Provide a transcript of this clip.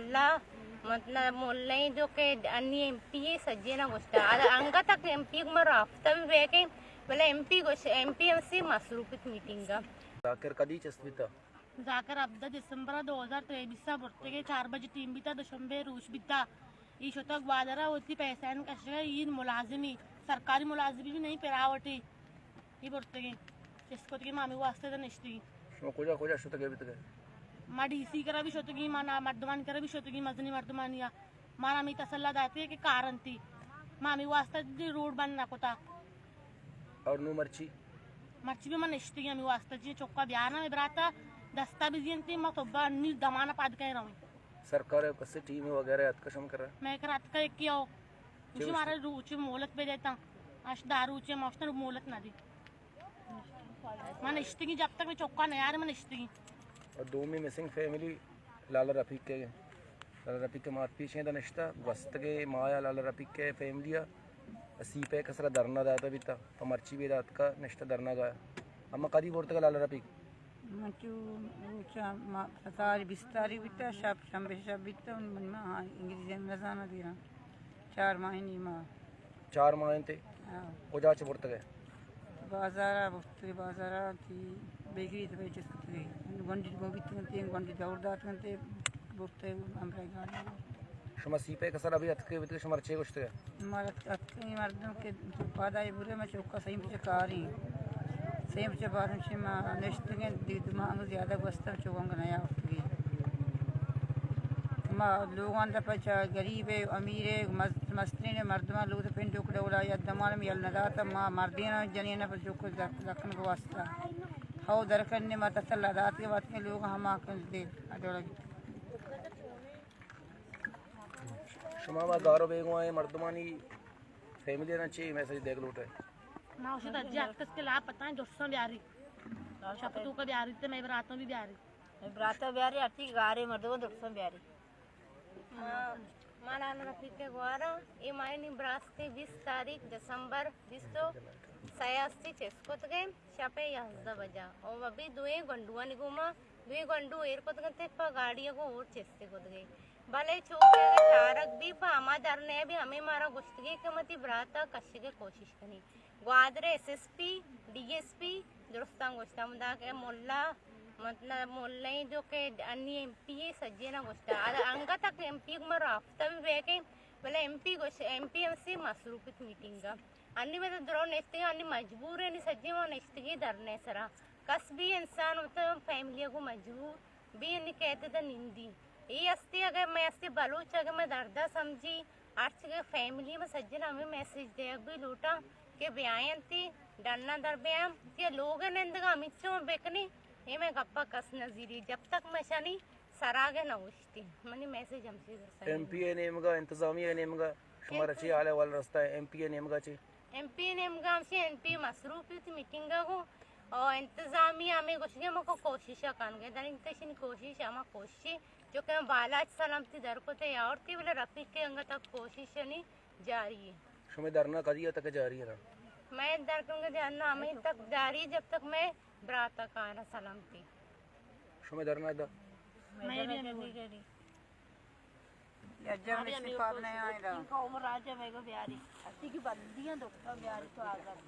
मोल्ला मतलब मोल्ले जो के अन्य एमपी सज्जेना गोष्ट अंग तक एमपी मरो हफ्ता भी बेके बोले एमपी मसरूफित मीटिंग जाकर कधी चस्बिता जाकर अब्दा डिसेंबर 2023 बर्तगे 4 बजे टीम बिता दशंबे रूश बिता ई शतक वादरा होती पैसान कशगा ई मुलाजिमी सरकारी मुलाजिमी भी नहीं पेरावटी ई बर्तगे जिसको तके मामी वास्ते द नष्टी शो कोजा शतक बितगे मा डीसी करा भी शतगी माना मर्दमान करा भी शतगी मजनी मर्दमानिया माना मी तसल्ला दाते के कारण थी मामी वास्ते दी रोड बन नाकोता और नो मर्ची भी मन नष्टी आम्ही वास्ते जी चोक्का ब्याना में बराता दस्तावेजी मग तो नी दमाना पाद काय राहून सरकार कसे टीम वगैरह अतकशम कर रहा मैं कर आता एक किया उची मारा रूची मोलत पे देता अश दारूचे मौसम मोलत ना दी मन इश्तिगी जब तक मैं चौका नहीं यार मन इश्तिगी और दो में मिसिंग फैमिली लाला रफीक के मात पीछे दा नश्ता वस्त के माया लाला रफीक के फैमिलिया सीपे कसरा धरना दाता बिता तो मर्ची भी दात का नश्ता धरना गया अम्मा कदी बोलते का लाला रफीक मचू सारी बिस्तारी बिता शंबे बिता इंग्लिश में जाना दिया 4 महीने माँ 4 महीने थे वो जाचे बोलते गए बाजारा थी बेकरी तो बेचे सकते गंडी गोबित गंडी दौड़दात गंते बोलते हमरे गाड़ी शुमा सीपे कसरा अभी अतके बितके शुमार छे कुछ थे हमारा अतके मर्दों के पादाई बुरे में चौका सही मुझे कारी सही मुझे बारन से माँ नेश्ते के दिमाग ज़्यादा बस्तर चौंग नया उठगी माँ लोगों ने पचा गरीब है अमीर है मस्ती ने मर्दमा लोग तो पिंड उकड़े उड़ा या दमाल में यल नदाता माँ मर्दियाँ जनिए ना पर जो कुछ दखन को वास्ता हाउ दरकन ने माता तल्ला दात के बात के लोग हम आकर दे अडोला शुमा मा गारो बेगो आए मर्दमानी फैमिली ना चाहिए मैसेज देख लूटे ना उसे दज्जी अटकस के लाभ पता है जोशा ब्यारी शपतू का ब्यारी ते मैं बरातों भी ब्यारी ब्राता ब्यारी अति गारे मर्दों दोस्तों ब्यारी माना रफीक के गुआरा ये मायनी ब्रास्ते 20 तारीख दिसंबर 286 चेस्कोत गए शापे याजदा बजा और अभी दुए गंडुआ निगुमा दुए गंडू एर कोत गते प गाड़िया को और चेस्ते कोत गए भले चौके चारक भी पामा दरने भी हमें मारा गुश्तगी के मती ब्राता कश्य के कोशिश करी ग्वादरे एसएसपी डीएसपी दुरुस्तां गोश्ता मुदा के मोल्ला मतलब मोल्ले जो के अन्य एमपी सज्जेना गोष्ट अंग तक एमपी मरो हफ्ता भी बेके बोले एमपी मसरूफित मीटिंग अन्नी में तो द्रोह नेस्ते अन्नी मजबूर है सज्जे वो नेस्ते धरने सरा कस भी इंसान होता फैमिली को मजबूर भी अन्नी कहते तो निंदी ये अस्ते अगर मैं अस्ते बलूच अगर मैं दर्दा समझी अर्च के फैमिली में सज्जन हमें मैसेज दे भी लूटा के ब्यायन थी डरना दर ब्याम के लोग निंदगा मिच्चों बेकनी ये मैं गप्पा कस नजीरी जब तक मैं शनी सरागे न उठती मनी मैसेज हमसे एमपीए नेमगा इंतजामिया नेमगा शुमार अच्छी आले वाला रास्ता है एमपीए नेमगा ची एमपी नेमगा हमसे एमपी मसरूफित मीटिंग को और इंतजामिया में कुछ के मको कोशिश कानगे दन इंतशन कोशिश हम कोशिश जो कि बाला सलामती दर को ते और ती बोले रफीक के अंग तक कोशिश नहीं जारी है शुमे दरना कदिया तक जारी है मैं दर दूंगा जानना हमें तक जारी जब तक मैं ब्राता का सलामती शुमे दरना दा मैं भी नहीं करी या जब में पाप नहीं आएगा इनका उम्र राजा मेरे को ब्यारी अति की बंदियां दोस्तों ब्यारी तो आजाद